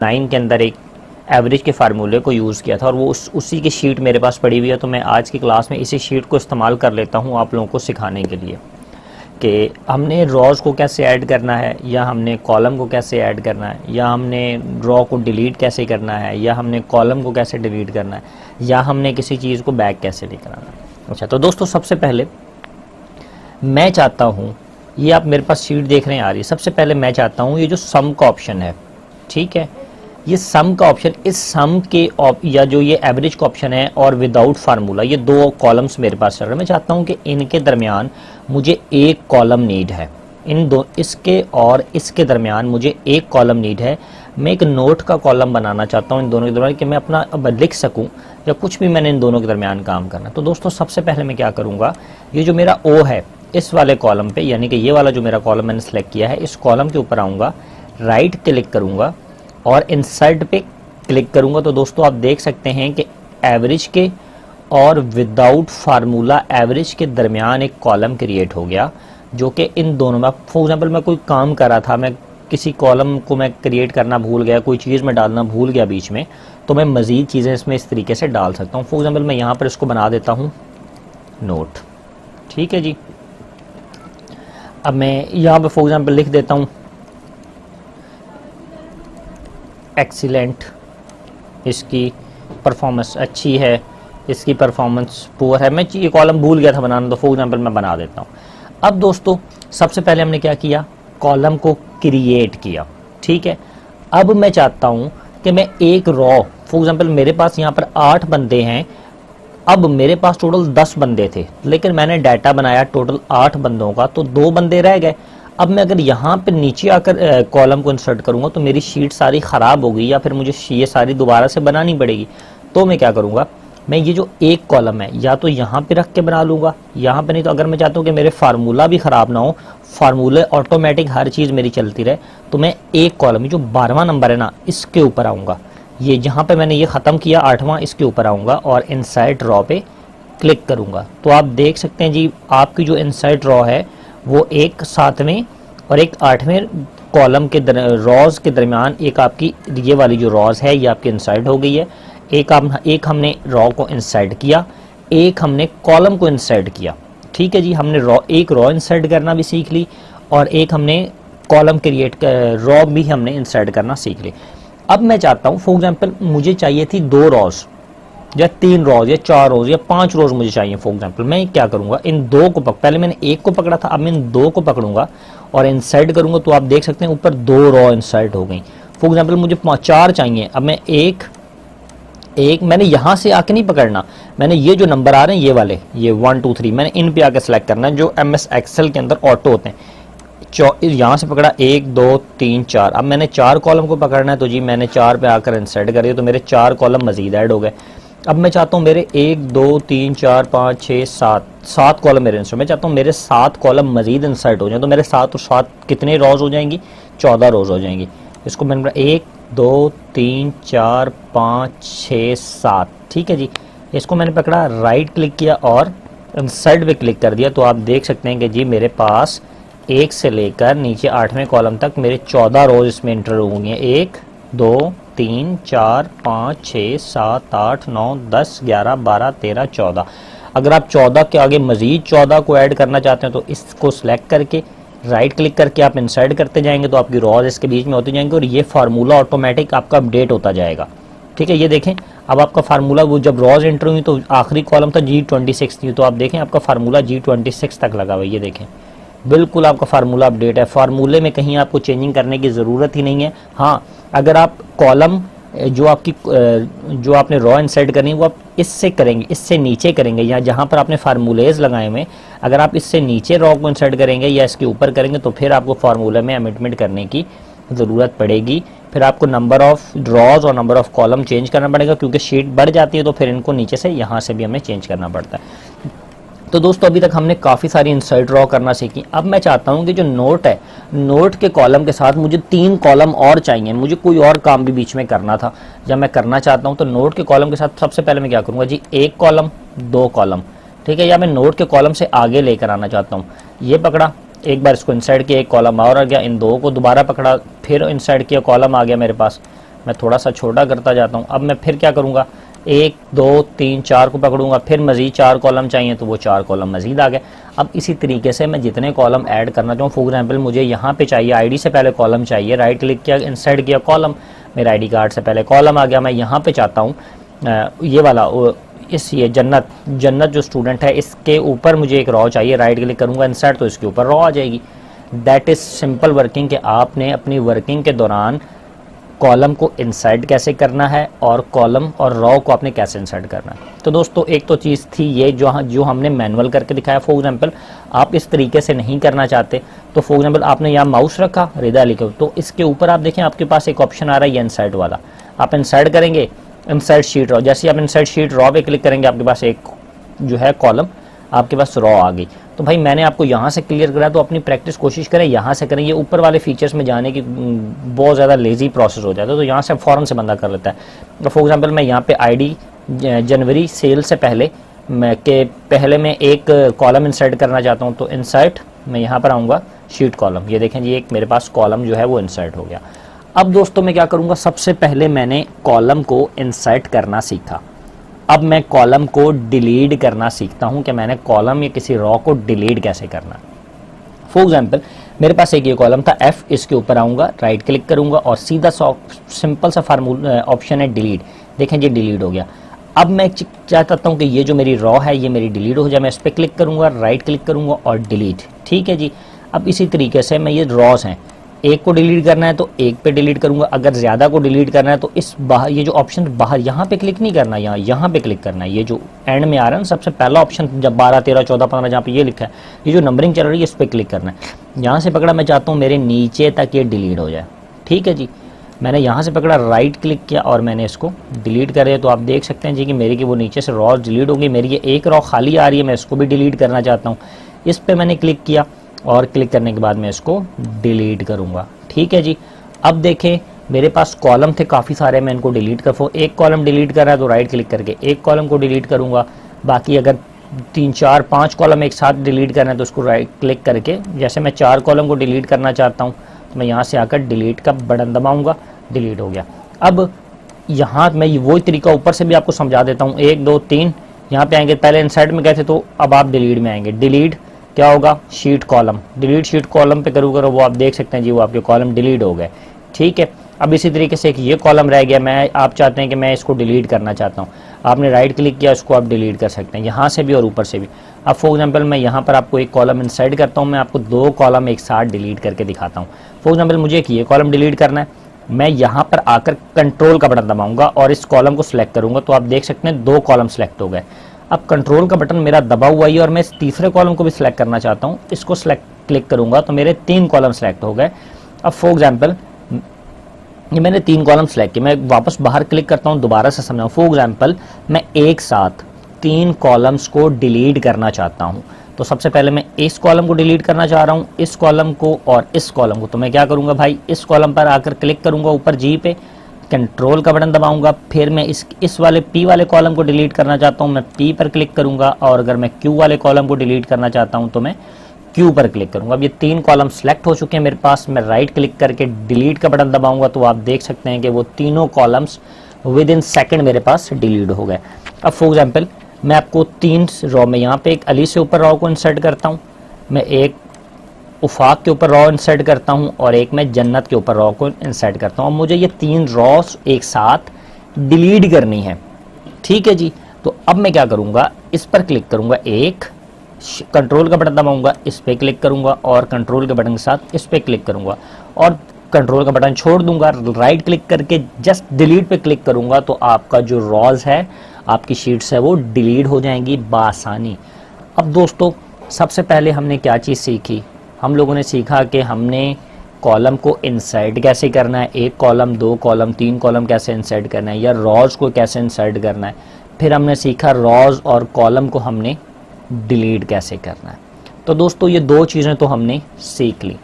9 के अंदर एक एवरेज के फार्मूले को यूज़ किया था और वो उसी की शीट मेरे पास पड़ी हुई है। तो मैं आज की क्लास में इसी शीट को इस्तेमाल कर लेता हूँ आप लोगों को सिखाने के लिए कि हमने रॉज को कैसे ऐड करना है, या हमने कॉलम को कैसे ऐड करना है, या हमने रॉ को डिलीट कैसे करना है, या हमने कॉलम को कैसे डिलीट करना है, या हमने किसी चीज़ को बैक कैसे लेकर आना है। अच्छा, तो दोस्तों सबसे पहले मैं चाहता हूँ, ये आप मेरे पास शीट देख रहे हैं आ रही है, सबसे पहले मैं चाहता हूँ ये जो सम का ऑप्शन है, ठीक है, ये सम का ऑप्शन, इस सम के या जो ये एवरेज का ऑप्शन है और विदाउट फार्मूला, ये दो कॉलम्स मेरे पास चल रहे हैं। मैं चाहता हूँ कि इनके दरमियान मुझे एक कॉलम नीड है, इन दो, इसके और इसके दरमियान मुझे एक कॉलम नीड है। मैं एक नोट का कॉलम बनाना चाहता हूँ इन दोनों के दरमियान कि मैं अपना अब लिख सकूँ या कुछ भी मैंने इन दोनों के दरमियान काम करना। तो दोस्तों सबसे पहले मैं क्या करूँगा, ये जो मेरा ओ है इस वाले कॉलम पे, यानी कि ये वाला जो मेरा कॉलम मैंने सेलेक्ट किया है, इस कॉलम के ऊपर आऊँगा, राइट क्लिक करूँगा और इंसर्ट पे क्लिक करूंगा। तो दोस्तों आप देख सकते हैं कि एवरेज के और विदाउट फार्मूला एवरेज के दरमियान एक कॉलम क्रिएट हो गया, जो कि इन दोनों में, फॉर एग्जांपल मैं कोई काम कर रहा था, मैं किसी कॉलम को मैं क्रिएट करना भूल गया, कोई चीज़ मैं डालना भूल गया बीच में, तो मैं मज़ीद चीज़ें इसमें इस तरीके से डाल सकता हूँ। फॉर एग्जाम्पल मैं यहाँ पर इसको बना देता हूँ नोट, ठीक है जी। अब मैं यहाँ पर फॉर एग्जाम्पल लिख देता हूँ एक्सीलेंट, इसकी परफॉर्मेंस अच्छी है, इसकी परफॉर्मेंस पुअर है। मैं ये कॉलम भूल गया था बनाना, तो फॉर एग्जांपल मैं बना देता हूँ। अब दोस्तों सबसे पहले हमने क्या किया, कॉलम को क्रिएट किया, ठीक है। अब मैं चाहता हूँ कि मैं एक रॉ, फॉर एग्जांपल मेरे पास यहाँ पर 8 बंदे हैं, अब मेरे पास टोटल 10 बंदे थे, लेकिन मैंने डाटा बनाया टोटल 8 बंदों का, तो 2 बंदे रह गए। अब मैं अगर यहाँ पे नीचे आकर कॉलम को इंसर्ट करूँगा तो मेरी शीट सारी ख़राब हो गई, या फिर मुझे ये सारी दोबारा से बनानी पड़ेगी। तो मैं क्या करूँगा, मैं ये जो एक कॉलम है या तो यहाँ पे रख के बना लूँगा, यहाँ पे नहीं तो अगर मैं चाहता हूँ कि मेरे फार्मूला भी ख़राब ना हो, फार्मूले ऑटोमेटिक हर चीज़ मेरी चलती रहे, तो मैं एक कॉलम जो 12वां नंबर है ना, इसके ऊपर आऊँगा, ये जहाँ पर मैंने ये ख़त्म किया 8वां, इसके ऊपर आऊँगा और इंसर्ट रॉ पे क्लिक करूँगा। तो आप देख सकते हैं जी, आपकी जो इंसर्ट रॉ है वो एक 7वें और एक 8वें कॉलम के रॉज के दरमियान एक आपकी ये वाली जो रॉज है ये आपकी इंसर्ट हो गई है। एक हमने रॉ को इंसर्ट किया, एक हमने कॉलम को इंसर्ट किया, ठीक है जी। हमने एक रॉ इंसर्ट करना भी सीख ली और एक हमने कॉलम क्रिएट रॉ भी हमने इंसर्ट करना सीख ली। अब मैं चाहता हूँ, फॉर एग्जाम्पल मुझे चाहिए थी 2 रॉज या 3 रोज या 4 रोज या 5 रोज मुझे चाहिए। फॉर एग्जांपल मैं क्या करूंगा, इन 2 को पहले मैंने एक को पकड़ा था, अब मैं इन 2 को पकड़ूंगा और इंसर्ट करूंगा। तो आप देख सकते हैं ऊपर 2 रॉ इंसर्ट हो गई। फॉर एग्जांपल मुझे 4 चाहिए, अब मैं एक मैंने यहाँ से आके नहीं पकड़ना, मैंने ये जो नंबर आ रहे हैं ये वाले, ये 1 2 3, मैंने इन पे आके सेलेक्ट करना है, जो MS एक्सेल के अंदर ऑटो होते हैं। यहाँ से पकड़ा 1 2 3 4, अब मैंने 4 कॉलम को पकड़ना है, तो जी मैंने 4 पे आकर इंसर्ट कर दिया, तो मेरे 4 कॉलम मजीद ऐड हो गए। अब मैं चाहता हूँ मेरे 1 2 3 4 5 6 7 कॉलम मेरे इंसर्ट, मैं चाहता हूँ मेरे 7 कॉलम मजीद इंसर्ट हो जाए। तो मेरे 7 और 7 कितने रोज हो जाएंगी, 14 रोज हो जाएंगी। इसको मैंने 1 2 3 4 5 6 7, ठीक है जी। इसको मैंने पकड़ा, राइट क्लिक किया और इंसर्ट पे क्लिक कर दिया। तो आप देख सकते हैं कि जी मेरे पास 1 से लेकर नीचे 8वें कॉलम तक मेरे 14 रोज इसमें इंटर हो गई हैं। 1 2 3 4 5 6 7 8 9 10 11 12 13 14। अगर आप 14 के आगे मजीद 14 को ऐड करना चाहते हैं तो इसको सिलेक्ट करके राइट क्लिक करके आप इंसर्ट करते जाएंगे, तो आपकी रॉज इसके बीच में होती जाएंगी और ये फार्मूला ऑटोमेटिक आपका अपडेट होता जाएगा, ठीक है। ये देखें, अब आपका फार्मूला, वो जब रॉज एंटर हुई तो आखिरी कॉलम था G26 थी, तो आप देखें आपका फार्मूला G26 तक लगा हुआ है। ये देखें, बिल्कुल आपका फार्मूला अपडेट है। फार्मूले में कहीं आपको चेंजिंग करने की ज़रूरत ही नहीं है। हाँ, अगर आप कॉलम जो आपने रॉ इंसर्ट करनी है वो आप इससे करेंगे, इससे नीचे करेंगे, या जहाँ पर आपने फार्मूलेज लगाए हुए, अगर आप इससे नीचे रॉ को इंसर्ट करेंगे या इसके ऊपर करेंगे तो फिर आपको फार्मूले में अमेंडमेंट करने की ज़रूरत पड़ेगी। फिर आपको नंबर ऑफ़ ड्रॉज और नंबर ऑफ़ कॉलम चेंज करना पड़ेगा, क्योंकि शीट बढ़ जाती है तो फिर इनको नीचे से यहाँ से भी हमें चेंज करना पड़ता है। तो दोस्तों अभी तक हमने काफ़ी सारी इंसर्ट ड्रॉ करना सीखी। अब मैं चाहता हूँ कि जो नोट है, नोट के कॉलम के साथ मुझे 3 कॉलम और चाहिए, मुझे कोई और काम भी बीच में करना था या मैं करना चाहता हूँ। तो नोट के कॉलम के साथ सबसे पहले मैं क्या करूँगा जी, 1 कॉलम 2 कॉलम, ठीक है। या मैं नोट के कॉलम से आगे लेकर आना चाहता हूँ, ये पकड़ा, एक बार इसको इंसर्ट किया, एक कॉलम और आ गया, इन 2 को दोबारा पकड़ा, फिर इंसर्ट किया, कॉलम आ गया मेरे पास, मैं थोड़ा सा छोटा करता जाता हूँ। अब मैं फिर क्या करूँगा, 1 2 3 4 को पकड़ूंगा, फिर मज़ीद 4 कॉलम चाहिए तो वो 4 कॉलम मज़ीद आ गए। अब इसी तरीके से मैं जितने कॉलम ऐड करना चाहूँ, फॉर एग्जांपल मुझे यहाँ पे चाहिए आईडी से पहले कॉलम चाहिए, राइट क्लिक किया, इंसर्ट किया कॉलम, मेरा आईडी कार्ड से पहले कॉलम आ गया। मैं यहाँ पे चाहता हूँ ये वाला ये जन्नत जो स्टूडेंट है इसके ऊपर मुझे एक रॉ चाहिए, राइट क्लिक करूँगा इंसर्ट तो इसके ऊपर रॉ आ जाएगी। दैट इज़ सिंपल वर्किंग कि आपने अपनी वर्किंग के दौरान कॉलम को इंसर्ट कैसे करना है और कॉलम और रॉ को आपने कैसे इंसर्ट करना है। तो दोस्तों एक तो चीज़ थी ये जो हमने मैनुअल करके दिखाया। फॉर एग्जांपल आप इस तरीके से नहीं करना चाहते तो फॉर एग्जांपल आपने यहाँ माउस रखा, रिदा लिखो, तो इसके ऊपर आप देखें आपके पास एक ऑप्शन आ रहा है ये इंसर्ट वाला, आप इंसर्ट करेंगे इंसर्ट शीट रॉ, जैसे आप इंसर्ट शीट रॉ पे क्लिक करेंगे आपके पास एक जो है कॉलम आपके पास रॉ आ गई। तो भाई मैंने आपको यहाँ से क्लियर करा, तो अपनी प्रैक्टिस कोशिश करें यहाँ से करें। ये ऊपर वाले फीचर्स में जाने की बहुत ज़्यादा लेजी प्रोसेस हो जाता है, तो यहाँ से फ़ौरन से बंदा कर लेता है। तो फॉर एग्जांपल मैं यहाँ पे आईडी जनवरी सेल से पहले मैं एक कॉलम इंसर्ट करना चाहता हूँ, तो इंसर्ट मैं यहाँ पर आऊँगा शीट कॉलम, ये देखें जी एक मेरे पास कॉलम जो है वो इंसर्ट हो गया। अब दोस्तों मैं क्या करूँगा, सबसे पहले मैंने कॉलम को इंसर्ट करना सीखा, अब मैं कॉलम को डिलीट करना सीखता हूं कि मैंने कॉलम या किसी रॉ को डिलीट कैसे करना है। फॉर एग्जांपल मेरे पास एक ये कॉलम था F, इसके ऊपर आऊंगा, राइट क्लिक करूंगा और सीधा सिंपल सा फार्मूला ऑप्शन है डिलीट, देखें ये डिलीट हो गया। अब मैं चाहता हूं कि ये जो मेरी रॉ है ये मेरी डिलीट हो जाए, मैं इस पर क्लिक करूंगा, राइट क्लिक करूंगा और डिलीट, ठीक है जी। अब इसी तरीके से मैं ये रॉज हैं, एक को डिलीट करना है तो एक पे डिलीट करूंगा, अगर ज़्यादा को डिलीट करना है तो इस बाहर ये जो ऑप्शन बाहर यहाँ पे क्लिक नहीं करना, यहाँ पे क्लिक करना है। ये जो एंड में आ रहा है ना सबसे पहला ऑप्शन, जब 12 13 14 15 जहाँ पे ये लिखा है, ये जो नंबरिंग चल रही है इस पर क्लिक करना है। यहाँ से पकड़ा, मैं चाहता हूँ मेरे नीचे तक ये डिलीट हो जाए, ठीक है जी। मैंने यहाँ से पकड़ा, राइट क्लिक किया और मैंने इसको डिलीट करे, तो आप देख सकते हैं जी कि मेरी की वो नीचे से रॉ डिलीट होगी। मेरी ये एक रॉ खाली आ रही है, मैं इसको भी डिलीट करना चाहता हूँ, इस पर मैंने क्लिक किया और क्लिक करने के बाद मैं इसको डिलीट करूँगा, ठीक है जी। अब देखें मेरे पास कॉलम थे काफ़ी सारे, मैं इनको डिलीट कर, एक कॉलम डिलीट कर रहा है तो राइट क्लिक करके एक कॉलम को डिलीट करूँगा। बाकी अगर 3 4 5 कॉलम एक साथ डिलीट करना है तो उसको राइट क्लिक करके, जैसे मैं 4 कॉलम को डिलीट करना चाहता हूँ तो मैं यहाँ से आकर डिलीट का बटन दबाऊँगा, डिलीट हो गया। अब यहाँ मैं वही तरीका ऊपर से भी आपको समझा देता हूँ, 1 2 3 यहाँ पे आएंगे, पहले इंसर्ट में गए थे तो अब आप डिलीट में आएंगे। डिलीट क्या होगा, sheet column, delete sheet column पे करूँगा वो आप देख सकते हैं जी वो आपके कॉलम डिलीट हो गए, ठीक है। अब इसी तरीके से एक ये कॉलम रह गया, मैं आप चाहते हैं कि मैं इसको डिलीट करना चाहता हूँ, आपने राइट क्लिक किया, इसको आप डिलीट कर सकते हैं यहाँ से भी और ऊपर से भी। अब फॉर एग्जांपल मैं यहाँ पर आपको एक कॉलम इंसर्ट करता हूँ, मैं आपको 2 कॉलम एक साथ डिलीट करके दिखाता हूँ। फॉर एग्जांपल मुझे एक ये कॉलम डिलीट करना है, मैं यहाँ पर आकर कंट्रोल का बटन दबाऊंगा और इस कॉलम को सिलेक्ट करूँगा, तो आप देख सकते हैं 2 कॉलम सेलेक्ट हो गए। अब कंट्रोल का बटन मेरा दबा हुआ है और मैं इस तीसरे कॉलम को भी सिलेक्ट करना चाहता हूँ, इसको सिलेक्ट क्लिक करूँगा तो मेरे 3 कॉलम सेलेक्ट हो गए। अब फॉर एग्जांपल ये मैंने 3 कॉलम सेलेक्ट किए, मैं वापस बाहर क्लिक करता हूँ, दोबारा से समझाऊँ। फॉर एग्जांपल मैं एक साथ 3 कॉलम्स को डिलीट करना चाहता हूँ, तो सबसे पहले मैं इस कॉलम को डिलीट करना चाह रहा हूँ, इस कॉलम को और इस कॉलम को। तो मैं क्या करूँगा भाई, इस कॉलम पर आकर क्लिक करूँगा ऊपर जी पे, कंट्रोल का बटन दबाऊंगा, फिर मैं इस वाले पी वाले कॉलम को डिलीट करना चाहता हूं, मैं पी पर क्लिक करूंगा, और अगर मैं क्यू वाले कॉलम को डिलीट करना चाहता हूं तो मैं क्यू पर क्लिक करूंगा। अब ये 3 कॉलम सेलेक्ट हो चुके हैं मेरे पास, मैं राइट क्लिक करके डिलीट का बटन दबाऊंगा तो आप देख सकते हैं कि वो तीनों कॉलम्स विद इन सेकेंड मेरे पास डिलीट हो गए। अब फॉर एग्जाम्पल मैं आपको 3 रॉ में यहाँ पे एक अली से ऊपर रॉ को इंसर्ट करता हूँ, मैं एक उफाक के ऊपर रॉ इंसर्ट करता हूं और एक मैं जन्नत के ऊपर रॉ को इंसर्ट करता हूं। मुझे ये 3 रॉस एक साथ डिलीट करनी है, ठीक है जी। तो अब मैं क्या करूंगा, इस पर क्लिक करूंगा, एक कंट्रोल का बटन दबाऊंगा, इस पर क्लिक करूंगा और कंट्रोल के बटन के साथ इस पर क्लिक करूंगा और कंट्रोल का बटन छोड़ दूंगा, राइट क्लिक करके जस्ट डिलीट पे क्लिक करूंगा तो आपका जो रॉज है, आपकी शीट्स है वो डिलीट हो जाएंगी बासानी। अब दोस्तों सबसे पहले हमने क्या चीज़ सीखी, हम लोगों ने सीखा कि हमने कॉलम को इंसर्ट कैसे करना है, 1 कॉलम 2 कॉलम 3 कॉलम कैसे इंसर्ट करना है, या रॉज को कैसे इंसर्ट करना है। फिर हमने सीखा रॉज और कॉलम को हमने डिलीट कैसे करना है। तो दोस्तों ये 2 चीज़ें तो हमने सीख ली।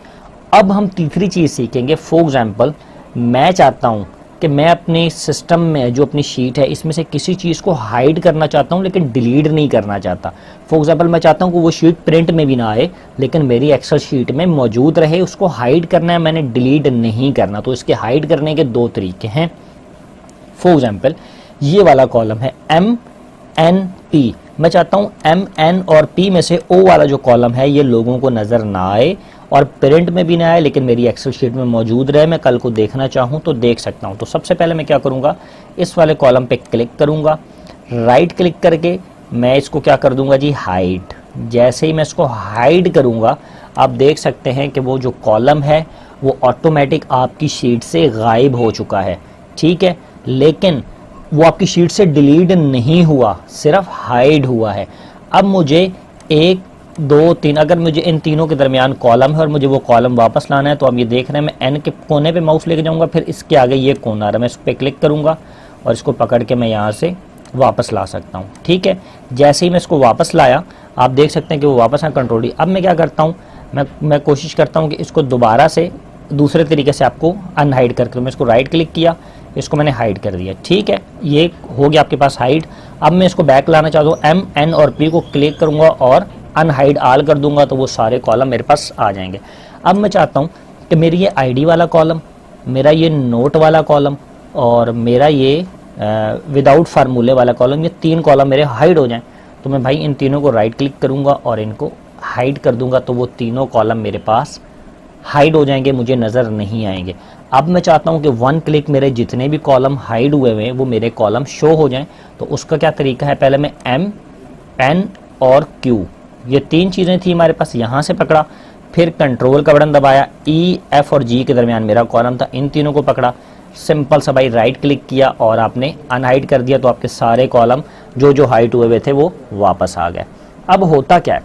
अब हम तीसरी चीज़ सीखेंगे। फॉर एग्जाम्पल मैं चाहता हूँ कि मैं अपने सिस्टम में जो अपनी शीट है इसमें से किसी चीज़ को हाइड करना चाहता हूँ लेकिन डिलीट नहीं करना चाहता। फॉर एग्जांपल मैं चाहता हूँ कि वो शीट प्रिंट में भी ना आए लेकिन मेरी एक्सेल शीट में मौजूद रहे, उसको हाइड करना है, मैंने डिलीट नहीं करना। तो इसके हाइड करने के 2 तरीके हैं। फॉर एग्जाम्पल ये वाला कॉलम है MNP, मैं चाहता हूँ MN और P में से O वाला जो कॉलम है ये लोगों को नज़र ना आए और प्रिंट में भी ना आए, लेकिन मेरी एक्सेल शीट में मौजूद रहे, मैं कल को देखना चाहूँ तो देख सकता हूँ। तो सबसे पहले मैं क्या करूँगा, इस वाले कॉलम पे क्लिक करूँगा, राइट क्लिक करके मैं इसको क्या कर दूँगा जी, हाइड। जैसे ही मैं इसको हाइड करूँगा आप देख सकते हैं कि वो जो कॉलम है वो ऑटोमेटिक आपकी शीट से गायब हो चुका है, ठीक है। लेकिन वो आपकी शीट से डिलीट नहीं हुआ, सिर्फ हाइड हुआ है। अब मुझे 1 2 3, अगर मुझे इन तीनों के दरमियान कॉलम है और मुझे वो कॉलम वापस लाना है तो आप ये देख रहे हैं मैं एन के कोने पे माउस लेके जाऊंगा, फिर इसके आगे ये कोना आ रहा है, मैं इस पर क्लिक करूंगा और इसको पकड़ के मैं यहाँ से वापस ला सकता हूँ, ठीक है। जैसे ही मैं इसको वापस लाया आप देख सकते हैं कि वो वापस कंट्रोल डी। अब मैं क्या करता हूँ, मैं कोशिश करता हूँ कि इसको दोबारा से दूसरे तरीके से आपको अनहाइड करके, मैं इसको राइट क्लिक किया, इसको मैंने हाइड कर दिया, ठीक है। ये हो गया आपके पास हाइड। अब मैं इसको बैक लाना चाहता हूँ, M N और P को क्लिक करूँगा और अनहाइड आल कर दूंगा तो वो सारे कॉलम मेरे पास आ जाएंगे। अब मैं चाहता हूँ कि मेरी ये ID वाला कॉलम, मेरा ये नोट वाला कॉलम और मेरा ये विदाउट फार्मूले वाला कॉलम, ये 3 कॉलम मेरे हाइड हो जाएं। तो मैं भाई इन तीनों को राइट क्लिक करूँगा और इनको हाइड कर दूंगा तो वो तीनों कॉलम मेरे पास हाइड हो जाएंगे, मुझे नज़र नहीं आएंगे। अब मैं चाहता हूं कि 1 क्लिक मेरे जितने भी कॉलम हाइड हुए हुए हैं वो मेरे कॉलम शो हो जाएं। तो उसका क्या तरीका है, पहले मैं M N और Q, ये 3 चीज़ें थी हमारे पास, यहाँ से पकड़ा, फिर कंट्रोल का बटन दबाया, E F और G के दरमियान मेरा कॉलम था, इन तीनों को पकड़ा, सिंपल सा भाई राइट क्लिक किया और आपने अनहाइड कर दिया तो आपके सारे कॉलम जो हाइड हुए हुए थे वो वापस आ गए। अब होता क्या है,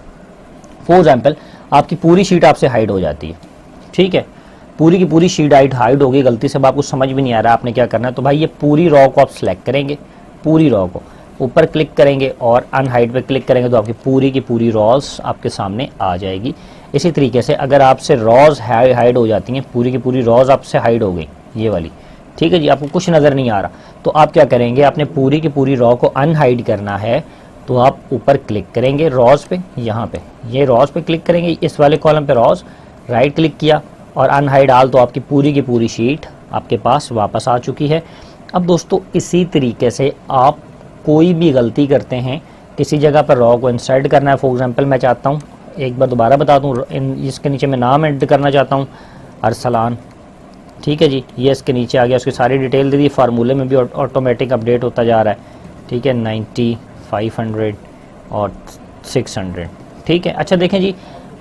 फॉर एग्जाम्पल आपकी पूरी शीट आपसे हाइड हो जाती है, ठीक है, पूरी की पूरी शीट हाइड होगी गलती से, आपको समझ भी नहीं आ रहा आपने क्या करना है। तो भाई ये पूरी रॉ को आप सिलेक्ट करेंगे, पूरी रॉ को ऊपर क्लिक करेंगे और अनहाइड पे क्लिक करेंगे तो आपकी पूरी की पूरी रॉज आपके सामने आ जाएगी। इसी तरीके से अगर आपसे रॉज हाइड हो जाती हैं, पूरी की पूरी रॉज आपसे हाइड हो गई ये वाली, ठीक है जी, आपको कुछ नज़र नहीं आ रहा, तो आप क्या करेंगे, आपने पूरी की पूरी रॉ को अनहाइड करना है तो आप ऊपर क्लिक करेंगे रॉज पे, यहाँ पे ये रॉज पे क्लिक करेंगे, इस वाले कॉलम पे रॉज, राइट क्लिक किया और अनहाइड आल तो आपकी पूरी की पूरी शीट आपके पास वापस आ चुकी है। अब दोस्तों इसी तरीके से आप कोई भी गलती करते हैं, किसी जगह पर रॉ को इंसर्ट करना है, फॉर एग्जांपल मैं चाहता हूँ, एक बार दोबारा बता दूँ, इसके नीचे मैं नाम एंटर करना चाहता हूँ अरसलान, ठीक है जी, ये इसके नीचे आ गया, उसकी सारी डिटेल दे दी, फार्मूले में भी ऑटोमेटिक अपडेट होता जा रहा है, ठीक है, 90 500 और 600, ठीक है। अच्छा देखें जी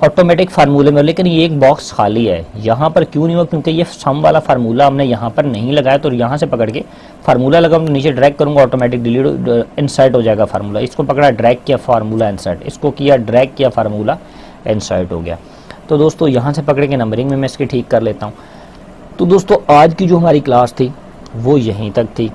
ऑटोमेटिक फार्मूले में, लेकिन ये एक बॉक्स खाली है, यहाँ पर क्यों नहीं हुआ, क्योंकि ये सम वाला फार्मूला हमने यहाँ पर नहीं लगाया। तो यहाँ से पकड़ के फार्मूला लगाऊँ तो नीचे ड्रैग करूँगा, ऑटोमेटिक डिलीट इंसर्ट हो जाएगा फार्मूला, इसको पकड़ा ड्रैग किया फार्मूला इंसर्ट, इसको किया ड्रैग किया फार्मूला इंसर्ट हो गया। तो दोस्तों यहाँ से पकड़ के नंबरिंग में मैं इसकी ठीक कर लेता हूँ। तो दोस्तों आज की जो हमारी क्लास थी वो यहीं तक थी।